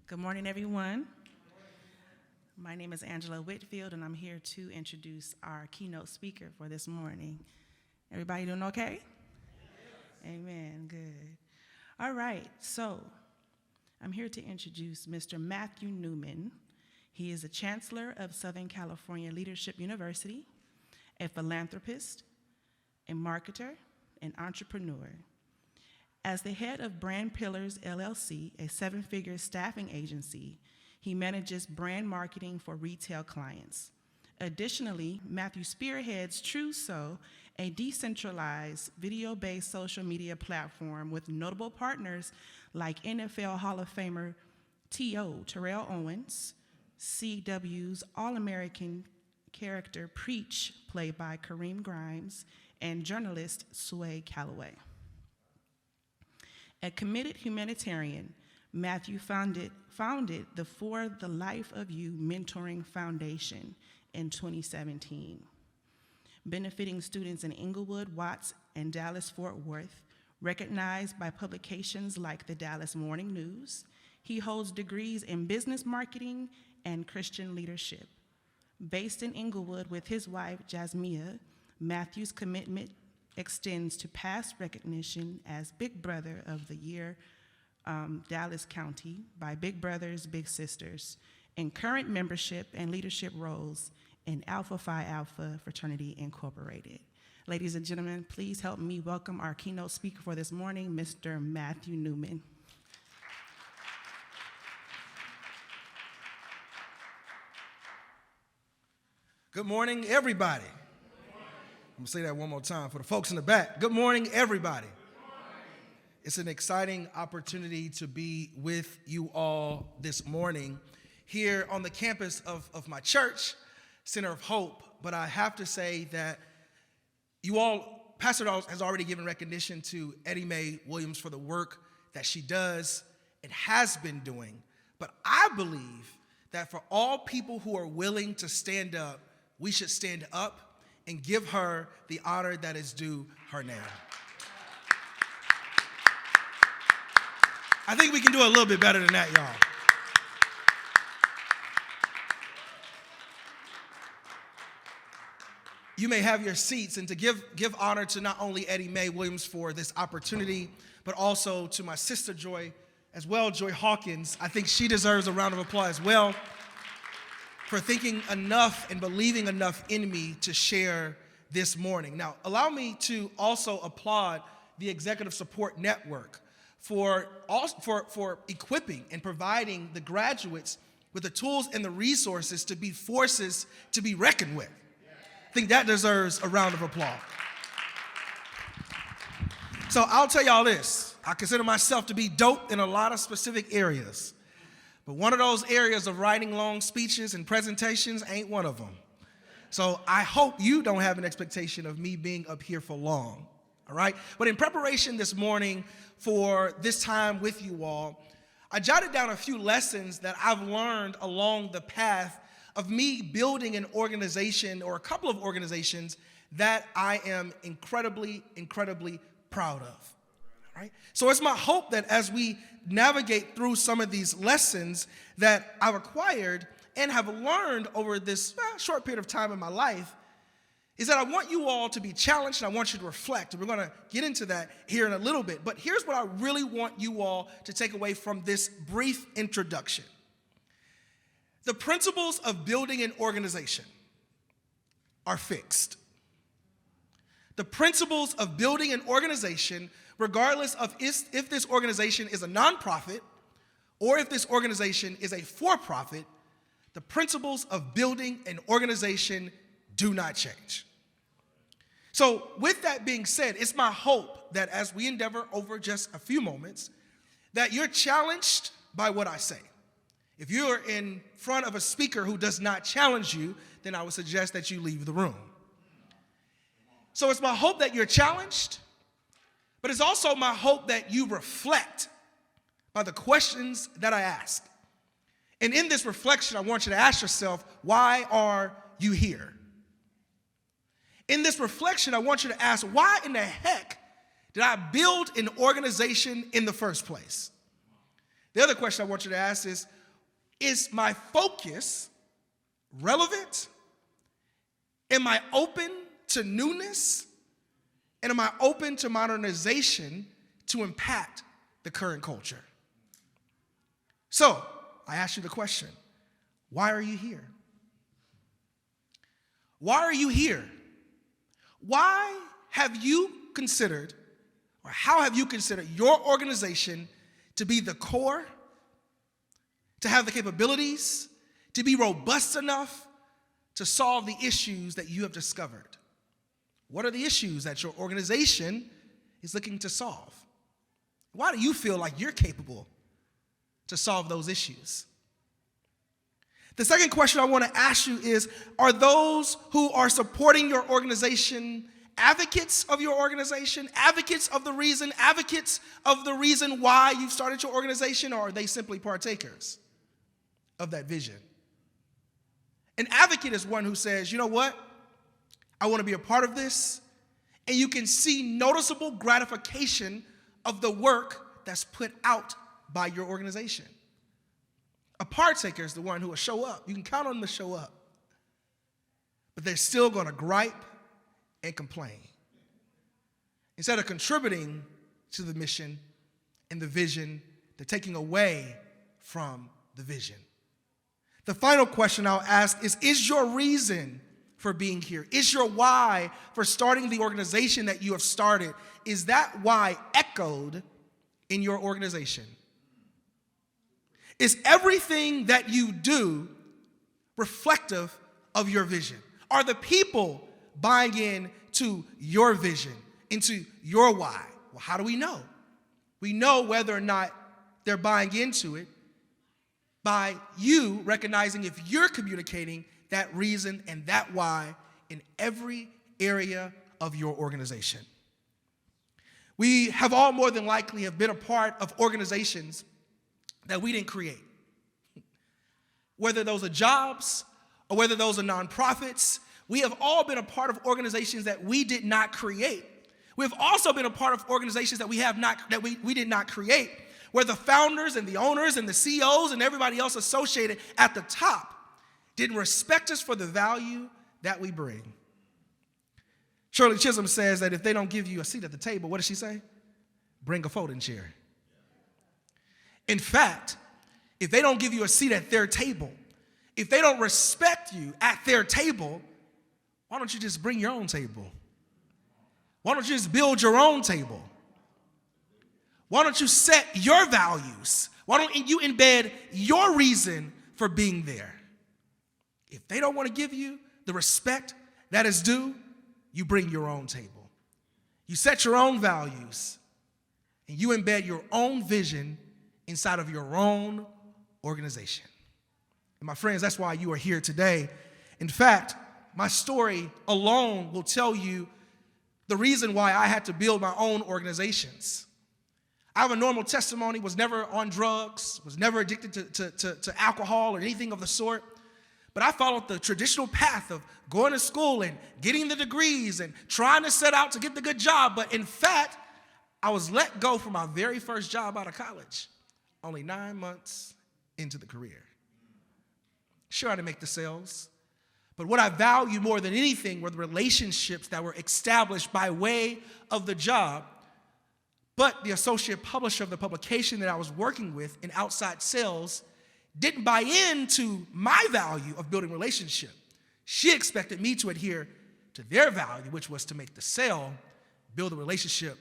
Good morning, everyone. My name is Angela Whitfield, and I'm here to introduce our keynote speaker for this morning. Everybody doing okay? Yes. Amen, good. All right, so I'm here to introduce Mr. Matthew Newman. He is a chancellor of Southern California Leadership University, a philanthropist, a marketer, and entrepreneur. As the head of Brand Pillars LLC, a seven-figure staffing agency, he manages brand marketing for retail clients. Additionally, Matthew spearheads TrueSo, a decentralized video-based social media platform with notable partners like NFL Hall of Famer T.O. Terrell Owens, CW's All-American character Preach, played by Kareem Grimes, and journalist Sway Calloway. A committed humanitarian, Matthew founded the For the Life of You Mentoring Foundation in 2017, benefiting students in Inglewood, Watts, and Dallas-Fort Worth. Recognized by publications like the Dallas Morning News, he holds degrees in business marketing and Christian leadership. Based in Inglewood with his wife, Jasmia, Matthew's commitment extends to past recognition as Big Brother of the Year Dallas County by Big Brothers Big Sisters, and current membership and leadership roles in Alpha Phi Alpha Fraternity Incorporated. Ladies and gentlemen, please help me welcome our keynote speaker for this morning, Mr. Matthew Newman. Good morning, everybody. I'm going to say that one more time for the folks in the back. Good morning, everybody. Good morning. It's an exciting opportunity to be with you all this morning here on the campus of my church, Center of Hope. But I have to say that you all, Pastor Dawes has already given recognition to Eddie Mae Williams for the work that she does and has been doing. But I believe that for all people who are willing to stand up, we should stand up and give her the honor that is due her name. I think we can do a little bit better than that, y'all. You may have your seats, and to give honor to not only Eddie Mae Williams for this opportunity, but also to my sister Joy as well, Joy Hawkins. I think she deserves a round of applause as well for thinking enough and believing enough in me to share this morning. Now, allow me to also applaud the Executive Support Network for equipping and providing the graduates with the tools and the resources to be forces to be reckoned with. I think that deserves a round of applause. So I'll tell y'all this. I consider myself to be dope in a lot of specific areas. But one of those areas of writing long speeches and presentations ain't one of them. So I hope you don't have an expectation of me being up here for long, all right? But in preparation this morning for this time with you all, I jotted down a few lessons that I've learned along the path of me building an organization or a couple of organizations that I am incredibly, incredibly proud of. Right? So it's my hope that as we navigate through some of these lessons that I've acquired and have learned over this short period of time in my life, is that I want you all to be challenged and I want you to reflect. And we're going to get into that here in a little bit. But here's what I really want you all to take away from this brief introduction. The principles of building an organization are fixed. The principles of building an organization, regardless of if this organization is a nonprofit or if this organization is a for-profit, the principles of building an organization do not change. So with that being said, it's my hope that as we endeavor over just a few moments, that you're challenged by what I say. If you're in front of a speaker who does not challenge you, then I would suggest that you leave the room. So it's my hope that you're challenged, but it's also my hope that you reflect by the questions that I ask. And in this reflection, I want you to ask yourself, why are you here? In this reflection, I want you to ask, why in the heck did I build an organization in the first place? The other question I want you to ask is my focus relevant? Am I open to newness? And am I open to modernization to impact the current culture? So, I ask you the question, why are you here? Why are you here? Why have you considered, or how have you considered your organization to be the core, to have the capabilities, to be robust enough to solve the issues that you have discovered? What are the issues that your organization is looking to solve? Why do you feel like you're capable to solve those issues? The second question I want to ask you is, are those who are supporting your organization advocates of your organization, advocates of the reason why you've started your organization, or are they simply partakers of that vision? An advocate is one who says, you know what? I want to be a part of this, and you can see noticeable gratification of the work that's put out by your organization. A partaker is the one who will show up. You can count on them to show up. But they're still going to gripe and complain. Instead of contributing to the mission and the vision, they're taking away from the vision. The final question I'll ask is your reason for being here? Is your why for starting the organization that you have started, is that why echoed in your organization? Is everything that you do reflective of your vision? Are the people buying into your vision, into your why? Well, how do we know? We know whether or not they're buying into it by you recognizing if you're communicating that reason and that why in every area of your organization. We have all more than likely have been a part of organizations that we didn't create. Whether those are jobs or whether those are nonprofits, we have all been a part of organizations that we did not create. We've also been a part of organizations that we did not create, where the founders and the owners and the CEOs and everybody else associated at the top didn't respect us for the value that we bring. Shirley Chisholm says that if they don't give you a seat at the table, what does she say? Bring a folding chair. In fact, if they don't give you a seat at their table, if they don't respect you at their table, why don't you just bring your own table? Why don't you just build your own table? Why don't you set your values? Why don't you embed your reason for being there? If they don't want to give you the respect that is due, you bring your own table. You set your own values, and you embed your own vision inside of your own organization. And my friends, that's why you are here today. In fact, my story alone will tell you the reason why I had to build my own organizations. I have a normal testimony, was never on drugs, was never addicted to alcohol or anything of the sort. But I followed the traditional path of going to school and getting the degrees and trying to set out to get the good job. But in fact, I was let go from my very first job out of college, only 9 months into the career. Sure, I didn't make the sales, but what I valued more than anything were the relationships that were established by way of the job. But the associate publisher of the publication that I was working with in outside sales didn't buy into my value of building relationship. She expected me to adhere to their value, which was to make the sale, build a relationship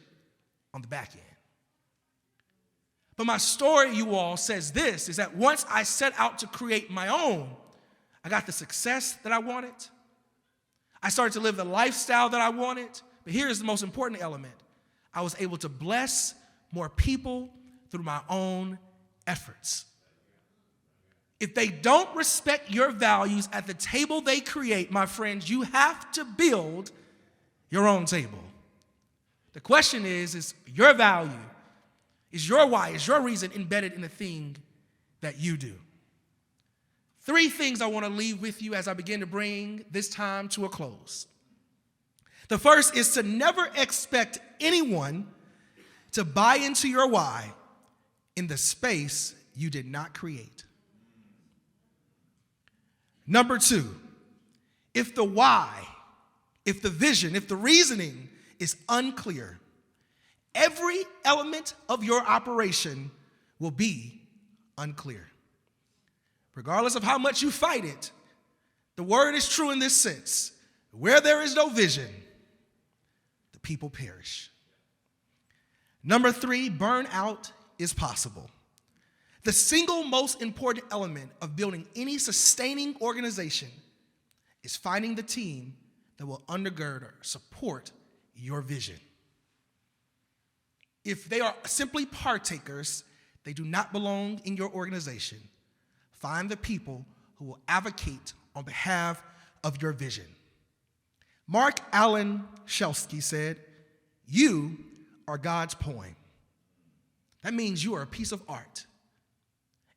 on the back end. But my story, you all, says this, is that once I set out to create my own, I got the success that I wanted. I started to live the lifestyle that I wanted. But here's the most important element. I was able to bless more people through my own efforts. If they don't respect your values at the table they create, my friends, you have to build your own table. The question is your value, is your why, is your reason embedded in the thing that you do? 3 things I want to leave with you as I begin to bring this time to a close. The first is to never expect anyone to buy into your why in the space you did not create. Number 2, if the why, if the vision, if the reasoning is unclear, every element of your operation will be unclear. Regardless of how much you fight it, the word is true in this sense. Where there is no vision, the people perish. Number 3, burnout is possible. The single most important element of building any sustaining organization is finding the team that will undergird or support your vision. If they are simply partakers, they do not belong in your organization. Find the people who will advocate on behalf of your vision. Mark Allen Shelsky said, "You are God's poem." That means you are a piece of art.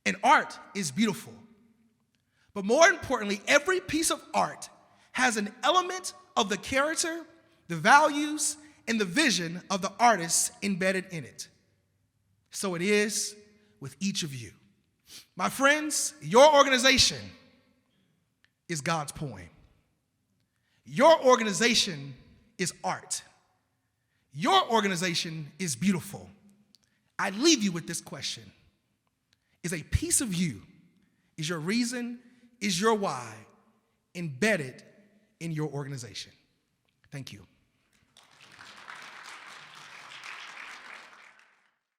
And art is beautiful. But more importantly, every piece of art has an element of the character, the values, and the vision of the artist embedded in it. So it is with each of you. My friends, your organization is God's poem. Your organization is art. Your organization is beautiful. I leave you with this question. Is a piece of you, is your reason, is your why embedded in your organization? Thank you.